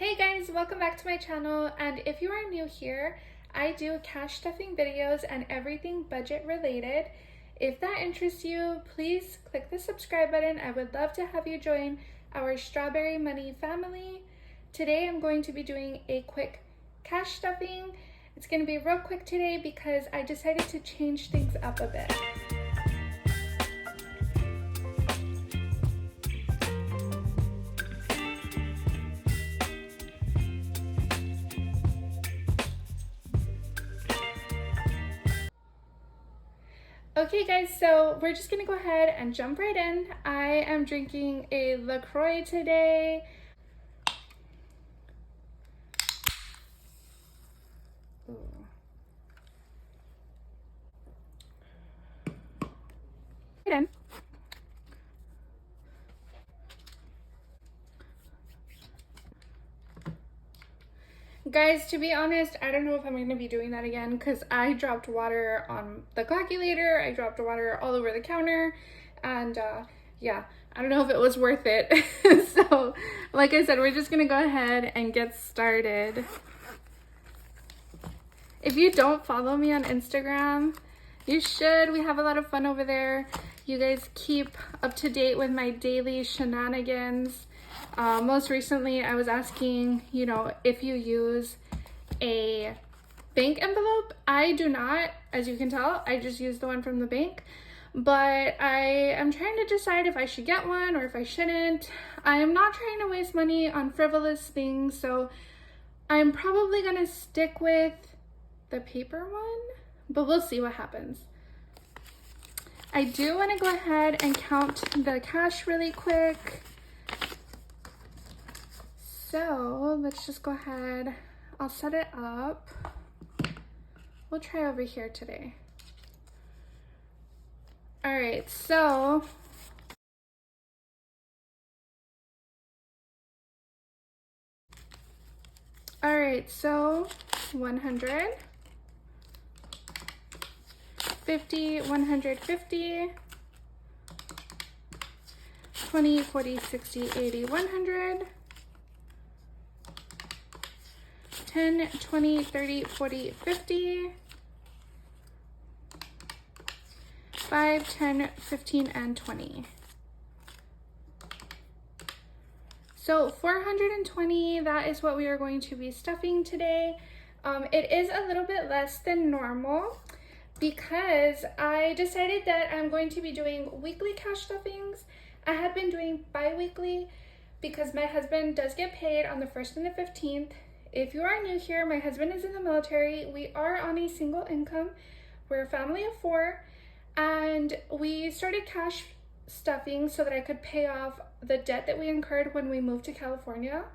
Hey guys, welcome back to my channel, and if you are new here, I do cash stuffing videos and everything budget related. If that interests you, please click the subscribe button. I would love to have you join our Strawberry Money family. Today I'm going to be doing a quick cash stuffing. It's going to be real quick today because I decided to change things up a bit. Okay guys, so we're just gonna go ahead and jump right in. I am drinking a LaCroix today. Ooh. Right in. Guys, to be honest, I don't know if I'm going to be doing that again because I dropped water on the calculator, I dropped water all over the counter, and yeah, I don't know if it was worth it. So, like I said, we're just going to go ahead and get started. If you don't follow me on Instagram, you should. We have a lot of fun over there. You guys keep up to date with my daily shenanigans. Most recently, I was asking, if you use a bank envelope. I do not, as you can tell. I just use the one from the bank. But I am trying to decide if I should get one or if I shouldn't. I am not trying to waste money on frivolous things, so I'm probably going to stick with the paper one, but we'll see what happens. I do want to go ahead and count the cash really quick. So let's just go ahead. I'll set it up. We'll try over here today. All right, so all right, so 100, 50, 150, 20, 40, 60, 80, 100, 10, 20, 30, 40, 50, 5, 10, 15, and 20. So 420, that is what we are going to be stuffing today. It is a little bit less than normal because I decided that I'm going to be doing weekly cash stuffings. I had been doing bi-weekly because my husband does get paid on the 1st and the 15th. If you are new here, my husband is in the military. We are on a single income. We're a family of 4, and we started cash stuffing so that I could pay off the debt that we incurred when we moved to California.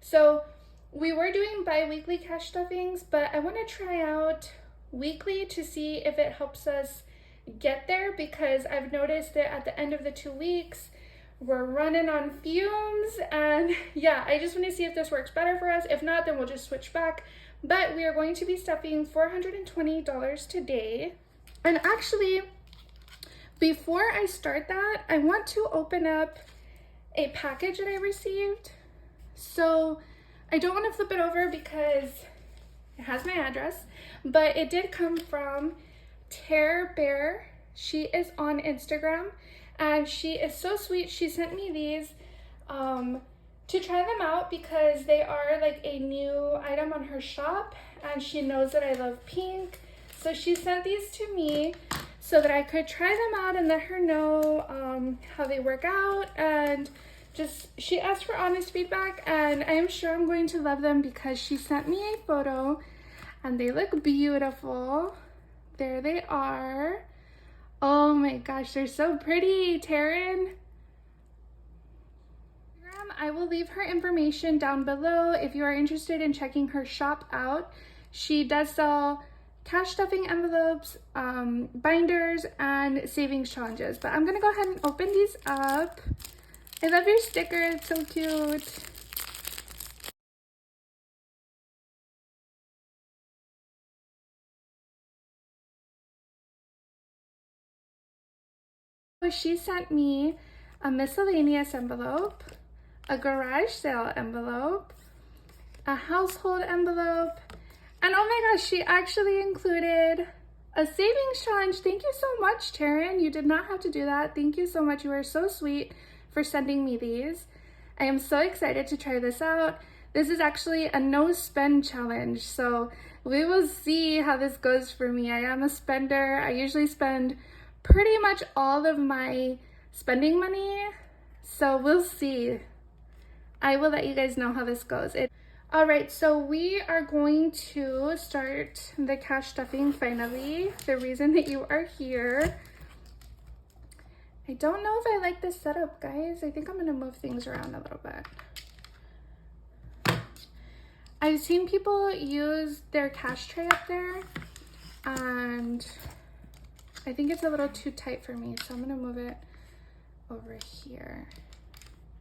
So we were doing bi-weekly cash stuffings, but I want to try out weekly to see if it helps us get there, because I've noticed that at the end of the 2 weeks, we're running on fumes, and yeah, I just want to see if this works better for us. If not, then we'll just switch back. But we are going to be stuffing $420 today. And actually, before I start that, I want to open up a package that I received. So I don't want to flip it over because it has my address, but it did come from Taryn. She is on Instagram, and she is so sweet. She sent me these to try them out because they are like a new item on her shop, and she knows that I love pink. So she sent these to me so that I could try them out and let her know how they work out, and she asked for honest feedback, and I am sure I'm going to love them because she sent me a photo and they look beautiful. There they are. Oh my gosh, they're so pretty, Taryn. I will leave her information down below if you are interested in checking her shop out. She does sell cash stuffing envelopes, binders, and savings challenges. But I'm gonna go ahead and open these up. I love your sticker, it's so cute. She sent me a miscellaneous envelope, a garage sale envelope, a household envelope, and oh my gosh, she actually included a savings challenge. Thank you so much, Taryn. You did not have to do that. Thank you so much. You are so sweet for sending me these. I am so excited to try this out. This is actually a no spend challenge, so we will see how this goes for me. I am a spender. I usually spend pretty much all of my spending money, so we'll see. I will let you guys know how this goes. All right, so we are going to start the cash stuffing finally. The reason that you are here. I don't know if I like this setup, guys. I think I'm gonna move things around a little bit. I've seen people use their cash tray up there, and I think it's a little too tight for me, so I'm gonna move it over here.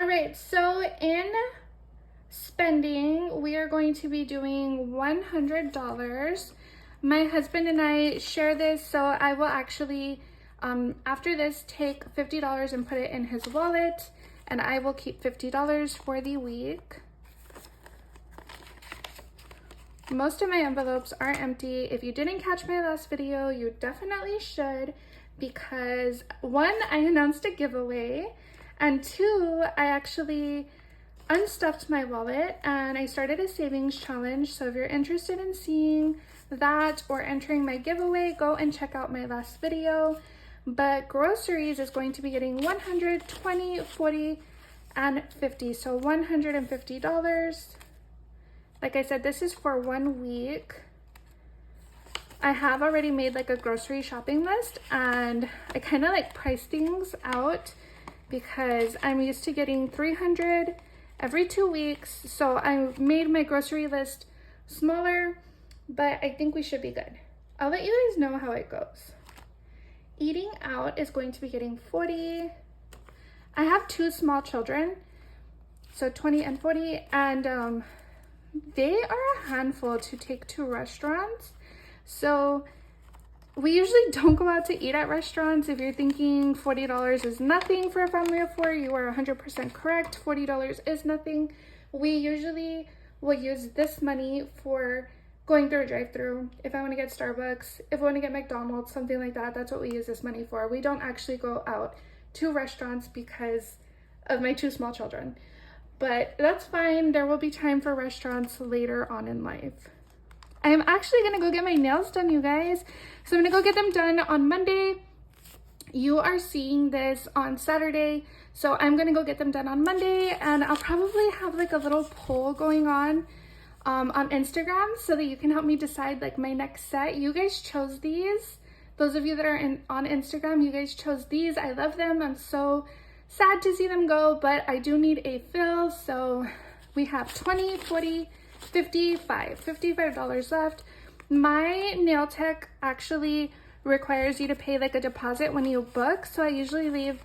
All right, so in spending, we are going to be doing $100. My husband and I share this, so I will actually, after this, take $50 and put it in his wallet, and I will keep $50 for the week. Most of my envelopes are empty. If you didn't catch my last video, you definitely should, because 1, I announced a giveaway, and 2, I actually unstuffed my wallet and I started a savings challenge. So if you're interested in seeing that or entering my giveaway, go and check out my last video. But groceries is going to be getting $100, $20, $40, and $50. So $150. Like I said, this is for 1 week. I have already made like a grocery shopping list, and I kind of like price things out because I'm used to getting $300 every 2 weeks. So I made my grocery list smaller, but I think we should be good. I'll let you guys know how it goes. Eating out is going to be getting $40. I have 2 small children, so $20 and $40, and they are a handful to take to restaurants. So we usually don't go out to eat at restaurants. If you're thinking $40 is nothing for a family of 4, you are 100% correct. $40 is nothing. We usually will use this money for going through a drive-thru. If I want to get Starbucks, if I want to get McDonald's, something like that, that's what we use this money for. We don't actually go out to restaurants because of my 2 small children. But that's fine. There will be time for restaurants later on in life. I am actually going to go get my nails done, you guys. So I'm going to go get them done on Monday. You are seeing this on Saturday. So I'm going to go get them done on Monday. And I'll probably have like a little poll going on Instagram so that you can help me decide like my next set. You guys chose these. Those of you that are on Instagram, you guys chose these. I love them. I'm so sad to see them go, but I do need a fill. So we have 20, 40, $55 left. My nail tech actually requires you to pay like a deposit when you book, so I usually leave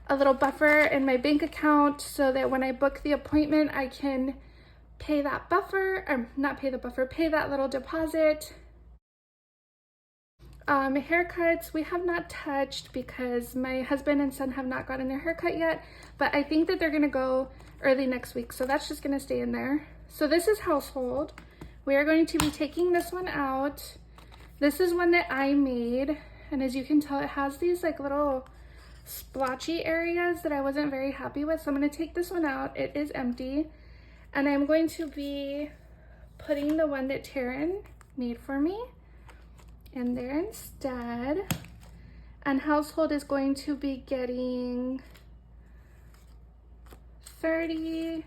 a little buffer in my bank account so that when I book the appointment I can pay that buffer, or not pay the buffer, pay that little deposit. Haircuts we have not touched because my husband and son have not gotten their haircut yet, but I think that they're gonna go early next week, so that's just gonna stay in there. So this is household. We are going to be taking this one out. This is one that I made, and as you can tell, it has these like little splotchy areas that I wasn't very happy with. So I'm going to take this one out. It is empty, and I'm going to be putting the one that Taryn made for me in there instead. And household is going to be getting 30.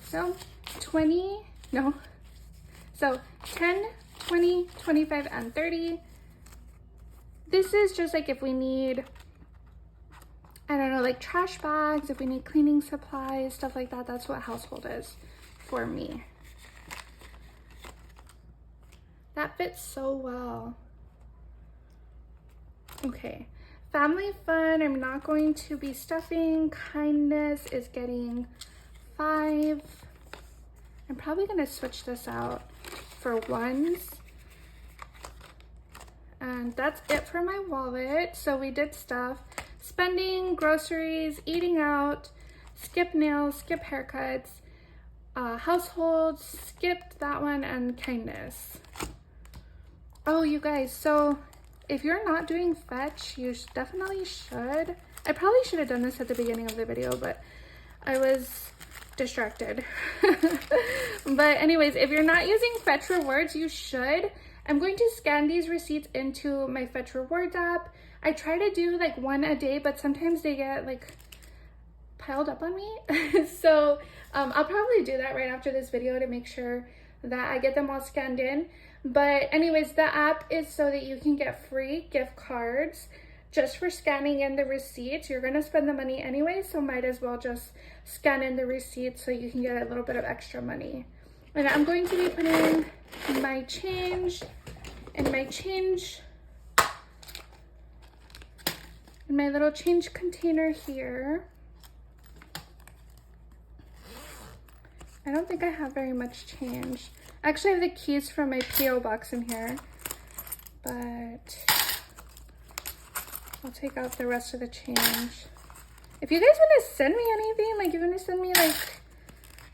So 20, no, so 10, 20, 25, and 30. This is just like if we need, I don't know, like trash bags, if we need cleaning supplies, stuff like that. That's what household is for me. That fits so well. Okay, family fun, I'm not going to be stuffing. Kindness is getting 5. I'm probably gonna switch this out for 1s. And that's it for my wallet. So we did stuff, spending, groceries, eating out, skip nails, skip haircuts, household, skipped that one, and kindness. Oh, you guys, so if you're not doing fetch, you definitely should. I probably should have done this at the beginning of the video, but I was distracted. But anyways, if you're not using fetch rewards, you should. I'm going to scan these receipts into my fetch rewards app. I try to do like one a day, but sometimes they get like piled up on me. So I'll probably do that right after this video to make sure that I get them all scanned in. But anyways, the app is so that you can get free gift cards just for scanning in the receipts. You're gonna spend the money anyway, so might as well just scan in the receipts so you can get a little bit of extra money. And I'm going to be putting my change in my little change container here. I don't think I have very much change. I actually have the keys from my P.O. box in here, but I'll take out the rest of the change. If you guys want to send me anything, like you want to send me like,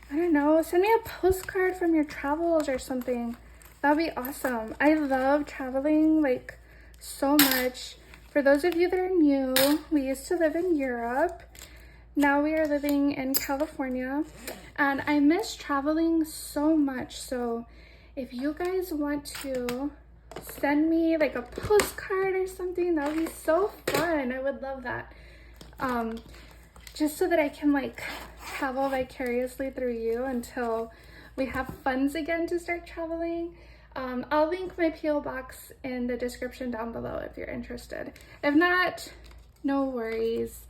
I don't know, send me a postcard from your travels or something. That'd be awesome. I love traveling like so much. For those of you that are new, we used to live in Europe. Now we are living in California, and I miss traveling so much. So if you guys want to send me like a postcard or something, that would be so fun. I would love that. Just so that I can like travel vicariously through you until we have funds again to start traveling. I'll link my P.O. box in the description down below if you're interested. If not, no worries.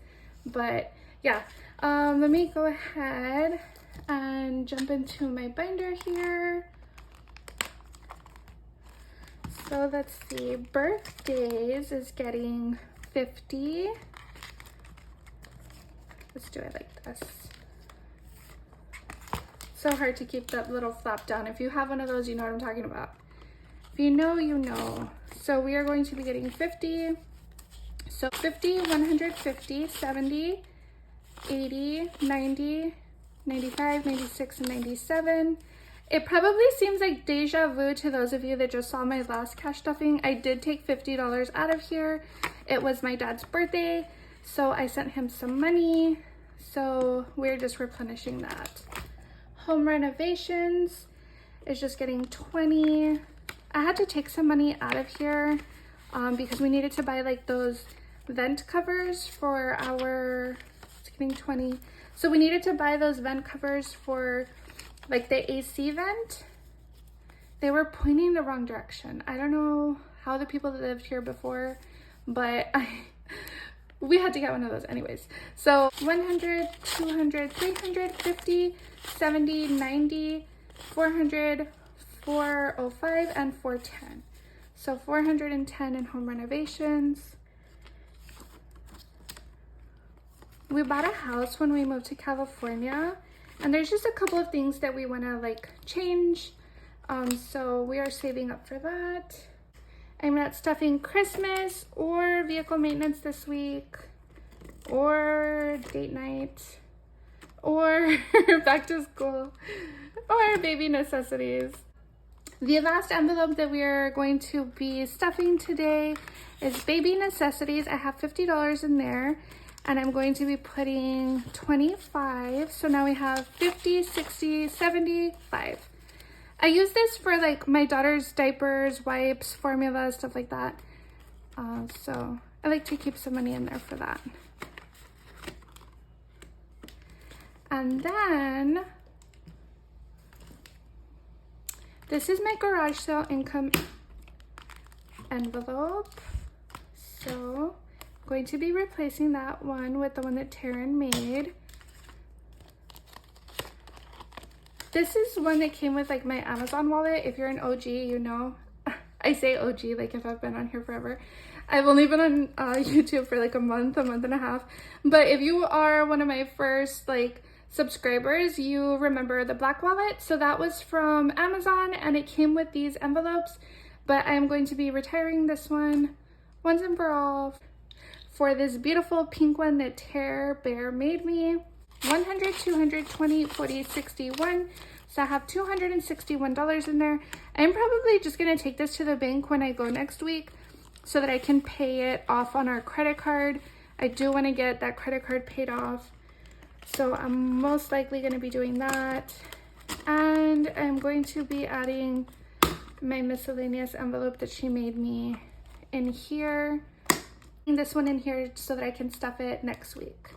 But yeah, let me go ahead and jump into my binder here. So let's see, birthdays is getting 50. Let's do it like this. So hard to keep that little flap down. If you have one of those, you know what I'm talking about. If you know, you know. So we are going to be getting 50. So 50, 150, 70, 80, 90, 95, 96, and 97. It probably seems like deja vu to those of you that just saw my last cash stuffing. I did take $50 out of here. It was my dad's birthday, so I sent him some money. So we're just replenishing that. Home renovations is just getting 20. I had to take some money out of here because we needed to buy like those vent covers for our, it's getting 20. So we needed to buy those vent covers for like the AC vent. They were pointing the wrong direction. I don't know how the people that lived here before, but we had to get one of those anyways. So 100, 200, 350, 70, 90, 400, 405, and 410. So 410 in home renovations. We bought a house when we moved to California, and there's just a couple of things that we want to like change. So we are saving up for that. I'm not stuffing Christmas or vehicle maintenance this week, or date night, or back to school, or baby necessities. The last envelope that we are going to be stuffing today is baby necessities. I have $50 in there, and I'm going to be putting 25. So now we have 50, 60, 75. I use this for like my daughter's diapers, wipes, formula, stuff like that. So I like to keep some money in there for that. And then this is my garage sale income envelope. So I'm going to be replacing that one with the one that Taryn made. This is one that came with like my Amazon wallet. If you're an OG, you know. I say OG like if I've been on here forever. I've only been on YouTube for like a month and a half. But if you are one of my first like subscribers, you remember the black wallet. So that was from Amazon, and it came with these envelopes. But I am going to be retiring this one once and for all for this beautiful pink one that Bear made me. 100, 200, 20, 40, 61. So I have $261 in there. I'm probably just gonna take this to the bank when I go next week so that I can pay it off on our credit card. I do wanna get that credit card paid off. So I'm most likely gonna be doing that. And I'm going to be adding my miscellaneous envelope that she made me in here. This one in here so that I can stuff it next week.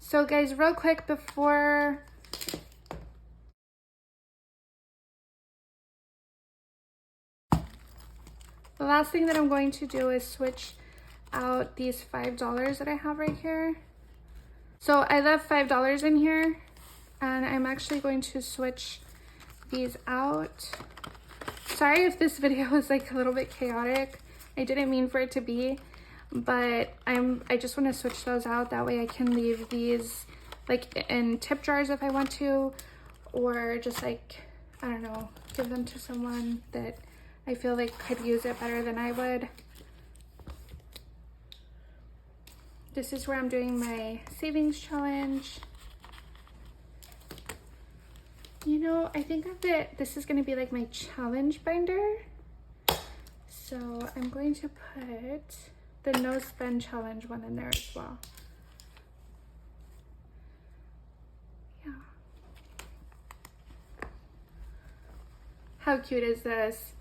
So guys, real quick before the last thing that I'm going to do is switch out these $5 that I have right here. So I left $5 in here and I'm actually going to switch these out. Sorry if this video is like a little bit chaotic. I didn't mean for it to be, but I just want to switch those out. That way I can leave these like in tip jars if I want to, or just like, I don't know, give them to someone that I feel like could use it better than I would. This is where I'm doing my savings challenge. You know, I think that this is going to be like my challenge binder. So I'm going to put the no spend challenge one in there as well. Yeah. How cute is this?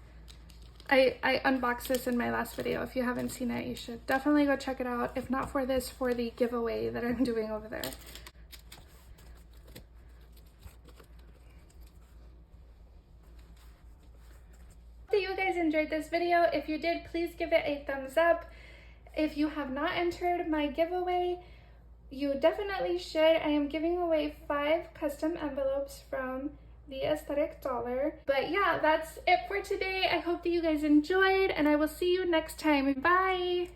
I unboxed this in my last video. If you haven't seen it, you should definitely go check it out. If not for this, for the giveaway that I'm doing over there. Hope you guys enjoyed this video. If you did, please give it a thumbs up. If you have not entered my giveaway, you definitely should. I am giving away 5 custom envelopes from the Aesthetic Dollar. But yeah, that's it for today. I hope that you guys enjoyed, and I will see you next time. Bye!